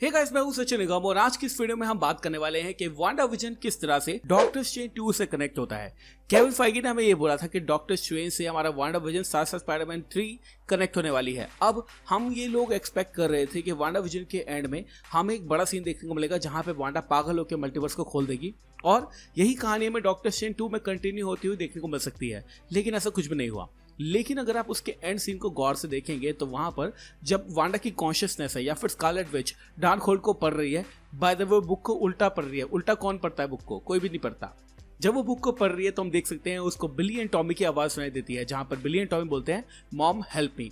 हे guys, मैं हूं सचिन निगम और आज की इस वीडियो में हम बात करने वाले हैं कि वांडा विजन किस तरह से डॉक्टर स्ट्रेंज 2 से कनेक्ट होता है। केविन फाइगी ने हमें ये बोला था कि डॉक्टर स्ट्रेंज से हमारा वांडा विजन साथ साथ स्पाइडरमैन 3 कनेक्ट होने वाली है। अब हम ये लोग एक्सपेक्ट कर रहे थे कि वांडा विजन के एंड में हमें एक बड़ा सीन देखने को मिलेगा जहां पे वांडा पागल होकर मल्टीवर्स को खोल देगी और यही कहानी में डॉक्टर स्ट्रेंज 2 में कंटिन्यू होती हुई देखने को मिल सकती है, लेकिन ऐसा कुछ भी नहीं हुआ। लेकिन अगर आप उसके एंड सीन को गौर से देखेंगे तो वहां पर जब वांडा की कॉन्शियसनेस है या फिर स्कारलेट विच डार्क होल्ड को पढ़ रही है, बाय द वे बुक को उल्टा पढ़ रही है। उल्टा कौन पढ़ता है बुक को? कोई भी नहीं पढ़ता। जब वो बुक को पढ़ रही है तो हम देख सकते हैं उसको बिली एंड टॉमी की आवाज सुनाई देती है, जहां पर बिली एंड टॉमी बोलते हैं मॉम हेल्प मी।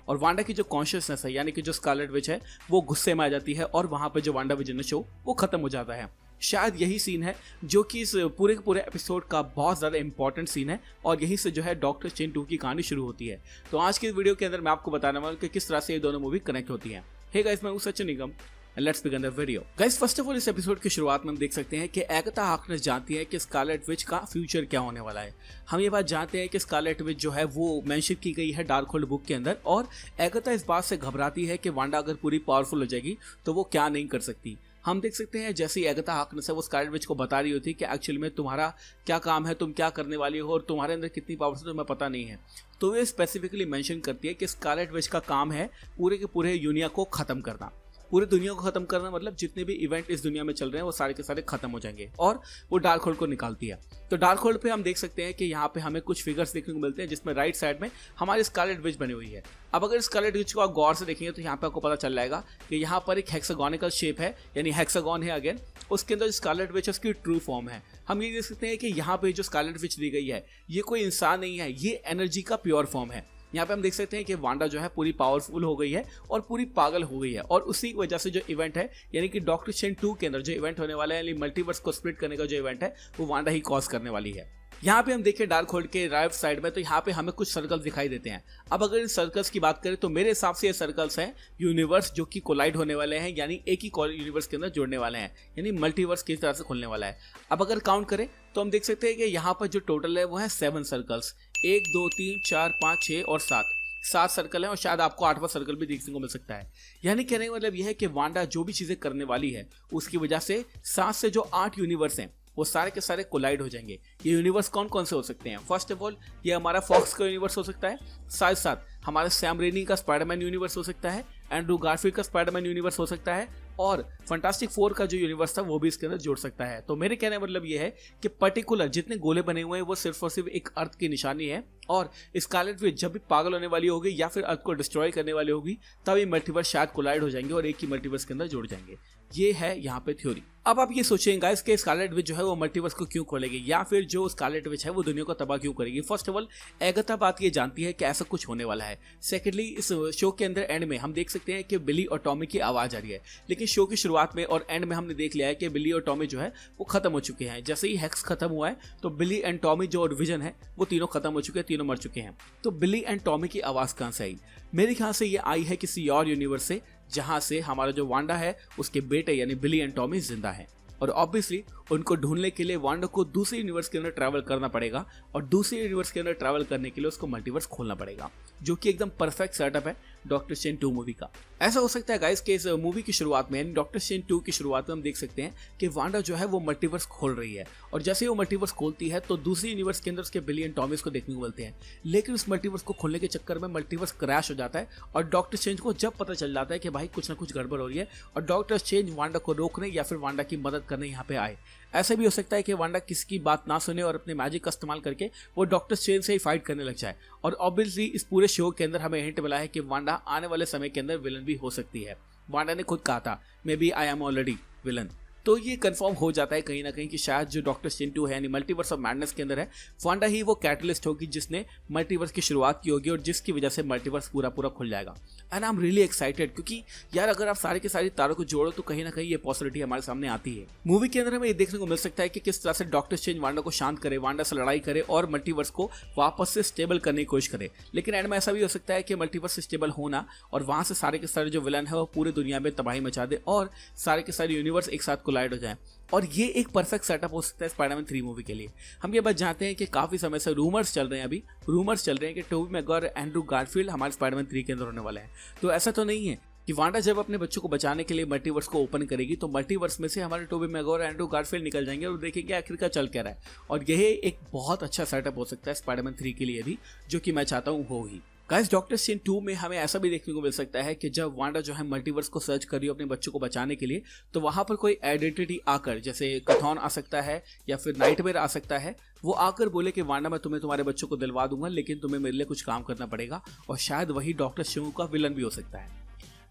और वांडा की जो कॉन्शियसनेस है यानी कि जो स्कारलेट विच है वो गुस्से में आ जाती है और वहां पर जो वांडा विजन शो वो खत्म हो जाता है। शायद यही सीन है जो कि इस पूरे एपिसोड का बहुत ज़्यादा इंपॉर्टेंट सीन है और यही से जो है डॉक्टर स्ट्रेंज 2 की कहानी शुरू होती है। तो आज की वीडियो के अंदर मैं आपको बताने वाला हूं कि किस तरह से ये दोनों मूवी कनेक्ट होती हैं। हे गाइस, मैं हूं Sachin Nigam and let's begin the video. Guys, first of all इस एपिसोड की शुरुआत में हम देख सकते हैं कि एगाथा हार्कनेस जानती है कि स्कारलेट विच का फ्यूचर क्या होने वाला है। हम ये बात जानते हैं कि स्कारलेट विच जो है वो मेंशन की गई है डार्क होल्ड बुक के अंदर और एगाथा इस बात से घबराती है कि वांडा अगर पूरी पावरफुल हो जाएगी तो वो क्या नहीं कर सकती। हम देख सकते हैं जैसे ही एगाथा हार्कनेस है वो स्कारलेट विच को बता रही होती है कि एक्चुअली में तुम्हारा क्या काम है, तुम क्या करने वाली हो और तुम्हारे अंदर कितनी पावर है तुम्हें पता नहीं है। तो वे स्पेसिफिकली मेंशन करती है कि स्कारलेट विच का काम है पूरे के पूरे दुनिया को खत्म करना। पूरी दुनिया को खत्म करना मतलब जितने भी इवेंट इस दुनिया में चल रहे हैं वो सारे के सारे खत्म हो जाएंगे और वो डार्क होल्ड को निकालती है। तो डार्क होल्ड पे हम देख सकते हैं कि यहाँ पे हमें कुछ फिगर्स देखने को मिलते हैं जिसमें राइट साइड में हमारी स्कारलेट विच बनी हुई है। अब अगर स्कारलेट विच को आप गौर से देखेंगे तो यहाँ पे आपको पता चल जाएगा कि यहाँ पर एक हेक्सागोनिकल शेप है, यानी हेक्सागोन है अगेन। उसके अंदर स्कारलेट विच उसकी ट्रू फॉर्म है। हम ये देख सकते हैं कि यहाँ पे जो स्कारलेट विच दी गई है ये कोई इंसान नहीं है, ये एनर्जी का प्योर फॉर्म है। यहाँ पे हम देख सकते हैं कि वांडा जो है पूरी पावरफुल हो गई है और पूरी पागल हो गई है और उसी वजह से जो इवेंट है यानी कि डॉक्टर स्ट्रेंज 2 के अंदर जो इवेंट होने वाला है यानी मल्टीवर्स को स्प्लिट करने का जो इवेंट है वो वांडा ही कॉज करने वाली है। यहाँ पे हम देखें डार्क होल्ड के राइट साइड में तो यहाँ पे हमें कुछ सर्कल्स दिखाई देते हैं। अब अगर इन सर्कल्स की बात करें तो मेरे हिसाब से ये सर्कल्स हैं यूनिवर्स जो कि कोलाइड होने वाले हैं, यानी एक ही यूनिवर्स के अंदर जुड़ने वाले हैं, यानी मल्टीवर्स किस तरह से खुलने वाला है। अब अगर काउंट करें तो हम देख सकते हैं कि यहाँ पर जो टोटल है वो है 7 सर्कल्स। 1 2 3 4 5 6 और 7 सर्कल हैं और शायद आपको 8वां सर्कल भी देखने को मिल सकता है। यानी कहने का मतलब यह है कि वांडा जो भी चीजें करने वाली है उसकी वजह से 7 से जो 8 यूनिवर्स हैं वो सारे के सारे कोलाइड हो जाएंगे। ये यूनिवर्स कौन कौन से हो सकते हैं? फर्स्ट ऑफ ऑल ये हमारा फॉक्स का यूनिवर्स हो सकता है, साथ साथ हमारे सैम रेनी का स्पाइडरमैन यूनिवर्स हो सकता है, एंड्रू गारफील्ड का स्पाइडरमैन यूनिवर्स हो सकता है और फैंटास्टिक 4 का जो यूनिवर्स था वो भी इसके अंदर जोड़ सकता है। तो मेरे कहने का मतलब ये है कि पर्टिकुलर जितने गोले बने हुए हैं वो सिर्फ और सिर्फ एक अर्थ की निशानी है और स्कारलेट विच जब भी पागल होने वाली होगी या फिर अर्थ को डिस्ट्रॉय करने वाली होगी तब ये मल्टीवर्स शायद कोलाइड हो जाएंगे और एक ही मल्टीवर्स के अंदर जुड़ जाएंगे। ये है यहाँ पे थ्योरी। अब आप ये सोचेंगे गाइस कि स्कारलेट विच जो है वो मल्टीवर्स को क्यों खोलेगी या फिर जो स्कारलेट विच है वो दुनिया को तबाह क्यों करेगी। फर्स्ट ऑफ ऑल एगाथा बात ये जानती है कि ऐसा कुछ होने वाला है। सेकेंडली इस शो के अंदर एंड में हम देख सकते हैं कि बिली और टॉमी की आवाज आ रही है, लेकिन शो की शुरुआत में और एंड में हमने देख लिया है कि बिली और टॉमी जो है वो खत्म हो चुके हैं। जैसे ही हेक्स खत्म हुआ है तो बिली एंड टॉमी जो विजन है वो तीनों खत्म हो चुके हैं, तीनों मर चुके हैं। तो बिली एंड टॉमी की आवाज कहां से आई? मेरे ख्याल से ये आई है किसी और यूनिवर्स से जहां से हमारा जो वांडा है उसके बेटे यानी बिली एंड टॉमी जिंदा है और ऑब्वियसली उनको ढूंढने के लिए वांडा को दूसरे यूनिवर्स के अंदर ट्रैवल करना पड़ेगा और दूसरे यूनिवर्स के अंदर ट्रैवल करने के लिए उसको मल्टीवर्स खोलना पड़ेगा, जो कि एकदम परफेक्ट सेटअप है डॉक्टर स्ट्रेंज 2 मूवी का। ऐसा हो सकता है गाइस कि इस मूवी की शुरुआत में यानी डॉक्टर स्ट्रेंज 2 की शुरुआत में हम देख सकते हैं कि वांडा जो है वो मल्टीवर्स खोल रही है और जैसे ही वो मल्टीवर्स खोलती है तो दूसरी यूनिवर्स के अंदर उसके बिली एंड टॉमी को देखने को मिलते हैं, लेकिन उस मल्टीवर्स को खोलने के चक्कर में मल्टीवर्स क्रैश हो जाता है और डॉक्टर स्ट्रेंज को जब पता चल जाता है कि भाई कुछ ना कुछ गड़बड़ हो रही है और डॉक्टर स्ट्रेंज वांडा को रोकने या फिर वांडा की मदद करने यहाँ पे आए। ऐसा भी हो सकता है कि वांडा किसी की बात ना सुने और अपने मैजिक का इस्तेमाल करके वो डॉक्टर स्ट्रेंज से ही फाइट करने लग जाए और ऑब्वियसली इस पूरे शो के अंदर हमें हिंट मिला है कि वांडा आने वाले समय के अंदर विलन भी हो सकती है। वांडा ने खुद कहा था maybe I am already villain. तो ये कंफर्म हो जाता है कहीं ना कहीं कि शायद जो डॉक्टर स्ट्रेंज 2 है यानी मल्टीवर्स ऑफ मैडनेस के अंदर है वांडा ही वो कैटलिस्ट होगी जिसने मल्टीवर्स की शुरुआत की होगी और जिसकी वजह से मल्टीवर्स पूरा खुल जाएगा। And I am really excited क्योंकि यार अगर आप सारे के सारे तारों को जोड़ो तो कहीं ना कहीं ये पॉसिबिलिटी हमारे सामने आती है। मूवी के अंदर हमें ये देखने को मिल सकता है कि किस तरह से डॉक्टर स्ट्रेंज वांडा को शांत करे, वांडा से लड़ाई करे और मल्टीवर्स को वापस से स्टेबल करने की कोशिश करे। लेकिन एंड में ऐसा भी हो सकता है कि मल्टीवर्स से स्टेबल होना और वहां से सारे के सारे जो विलन है वो पूरी दुनिया में तबाही मचा दे और सारे के सारे यूनिवर्स एक साथ कोलाइड हो जाए। और ये एक परफेक्ट सेटअप हो सकता है स्पाइडरमैन 3 मूवी के लिए। हम ये बात जानते हैं कि काफ़ी समय से रूमर्स चल रहे हैं कि टोबी मैguire और एंड्रू गारफील्ड हमारे स्पाइडरमैन 3 के अंदर होने वाले हैं। तो ऐसा तो नहीं है कि वांडा जब अपने बच्चों को बचाने के लिए मल्टीवर्स को ओपन करेगी तो मल्टीवर्स में से हमारे टोबी मैguire और एंड्रू गारफील्ड निकल जाएंगे और देखेंगे आखिर का चल क्या रहा है। और यह एक बहुत अच्छा सेटअप हो सकता है स्पाइडरमैन 3 के लिए भी, जो कि मैं चाहता हूँ हो ही। गाइस, डॉक्टर स्ट्रेंज 2 में हमें ऐसा भी देखने को मिल सकता है कि जब वांडा जो है मल्टीवर्स को सर्च कर रही हो अपने बच्चों को बचाने के लिए, तो वहां पर कोई आइडेंटिटी आकर, जैसे कथॉन आ सकता है या फिर नाइटमेयर आ सकता है, वो आकर बोले कि वांडा मैं तुम्हें तुम्हारे बच्चों को दिलवा दूंगा, लेकिन तुम्हें मेरे लिए कुछ काम करना पड़ेगा। और शायद वही डॉक्टर स्ट्रेंज का विलन भी हो सकता है।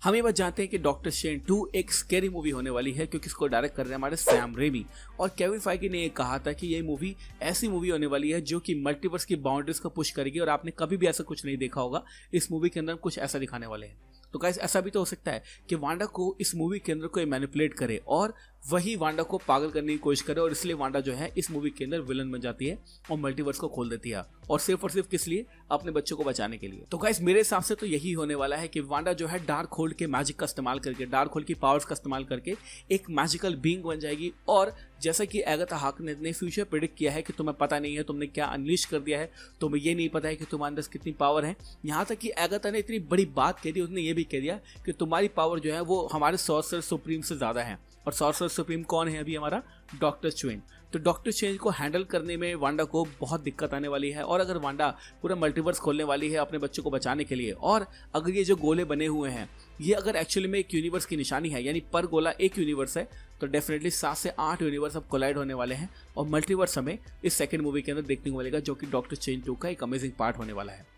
हम ये बात जानते हैं कि डॉक्टर स्ट्रेंज 2 एक स्कैरी मूवी होने वाली है, क्योंकि इसको डायरेक्ट कर रहे हैं हमारे सैम रेमी। और केविन फाइगी ने कहा था कि ये मूवी ऐसी मूवी होने वाली है जो कि मल्टीवर्स की बाउंड्रीज को पुश करेगी, और आपने कभी भी ऐसा कुछ नहीं देखा होगा। इस मूवी के अंदर कुछ ऐसा दिखाने वाले हैं। तो गाइस, ऐसा भी तो हो सकता है कि वांडा को इस मूवी के अंदर कोई मैनिपुलेट करे और वही वांडा को पागल करने की कोशिश करे, और इसलिए वांडा जो है इस मूवी के अंदर विलन बन जाती है और मल्टीवर्स को खोल देती है, और सिर्फ किस लिए? अपने बच्चों को बचाने के लिए। तो गाइस, मेरे हिसाब से तो यही होने वाला है कि वांडा जो है डार्क होल्ड के मैजिक का इस्तेमाल करके, डार्क होल्ड की पावर्स का इस्तेमाल करके एक मैजिकल बीइंग बन जाएगी। और जैसा कि एगाथा हार्कनेस ने फ्यूचर प्रेडिक्ट किया है कि तुम्हें पता नहीं है तुमने क्या अनलीश कर दिया है, तुम्हें ये नहीं पता है कि तुम्हारे अंदर कितनी पावर है। यहाँ तक कि एगाथा ने इतनी बड़ी बात कह दी, उसने ये भी कह दिया कि तुम्हारी पावर जो है वो हमारे सॉर्सरर सुप्रीम से ज़्यादा है। और सॉर्सरर सुप्रीम कौन है अभी? हमारा डॉक्टर स्ट्रेंज। तो डॉक्टर स्ट्रेंज को हैंडल करने में वांडा को बहुत दिक्कत आने वाली है। और अगर वांडा पूरा मल्टीवर्स खोलने वाली है अपने बच्चों को बचाने के लिए, और अगर ये जो गोले बने हुए हैं ये अगर एक्चुअली में एक यूनिवर्स की निशानी है, यानी पर गोला एक यूनिवर्स है, तो डेफिनेटली 7 से 8 यूनिवर्स अब कोलाइड होने वाले हैं। और मल्टीवर्स हमें इस सेकंड मूवी के अंदर देखने को मिलेगा, जो कि डॉक्टर स्ट्रेंज 2 का एक अमेजिंग पार्ट होने वाला है।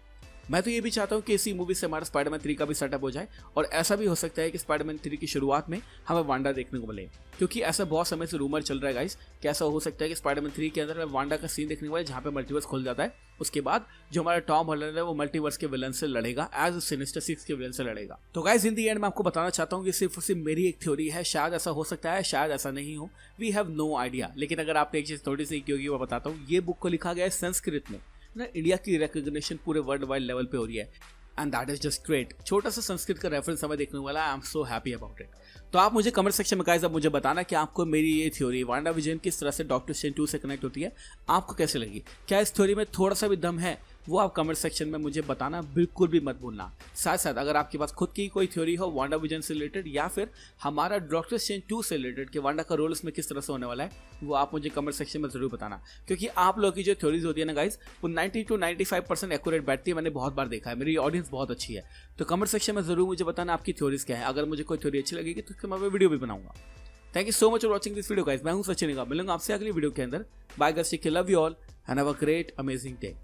मैं तो ये भी चाहता हूँ कि इसी मूवी से हमारा स्पाइडरमैन 3 का भी सेटअप हो जाए, और ऐसा भी हो सकता है कि स्पाइडरमैन 3 की शुरुआत में हमें वांडा देखने को मिले, क्योंकि ऐसा बहुत समय से रूमर चल रहा है गाइस कि ऐसा हो सकता है कि स्पाइडरमैन 3 के अंदर हमें वांडा का सीन देखने को मिले जहाँ पे मल्टीवर्स खुल जाता है। उसके बाद जो हमारा टॉम हॉलैंड है वो मल्टीवर्स के विलन से लड़ेगा, एज सिनिस्टर 6 के विलन से लड़ेगा। तो गाइस, इन दी एंड मैं आपको बताना चाहता हूँ कि सिर्फ और सिर्फ मेरी एक थ्योरी है। शायद ऐसा हो सकता है, शायद ऐसा नहीं हो, वी हैव नो आइडिया। लेकिन अगर आपने एक चीज़ थोड़ी सी की होगी वो बताता हूँ। ये बुक को लिखा गया है संस्कृत में ना। इंडिया की रिकॉग्निशन पूरे वर्ल्ड वाइड लेवल पे हो रही है, and that is just great. छोटा सा संस्कृत का रेफरेंस हमें देखने वाला है। I am so happy about it. तो आप मुझे कमेंट सेक्शन में गाइस अब मुझे बताना कि आपको मेरी ये थ्योरी वांडा विजन किस तरह से डॉक्टर स्ट्रेंज 2 से कनेक्ट होती है, आपको कैसे लगी? क्या इस थ्योरी में थोड़ा सा भी दम है? वो आप कमेंट सेक्शन में मुझे बताना बिल्कुल भी मत भूलना। साथ साथ अगर आपके पास खुद की कोई थ्योरी हो वांडा विजन से रिलेटेड, या फिर हमारा डॉक्टर स्ट्रेंज 2 से रिलेटेड कि वांडा का रोल इसमें किस तरह से होने वाला है, वो आप मुझे कमेंट सेक्शन में जरूर बताना। क्योंकि आप लोगों की जो थ्योरीज होती है ना गाइस, वो 90 to 95% एक्यूरेट बैठती है। मैंने बहुत बार देखा है, मेरी ऑडियंस बहुत अच्छी है। तो कमेंट सेक्शन में जरूर मुझे बताना आपकी थ्योरीज क्या है। अगर मुझे कोई थ्योरी अच्छी लगेगी तो उसके मैं वीडियो भी बनाऊंगा। Thank you so much for watching this video guys. मैं हूं सचिन, मिलूंगा आपसे अगली वीडियो के अंदर। Bye guys, take care, love you all and have a great amazing day.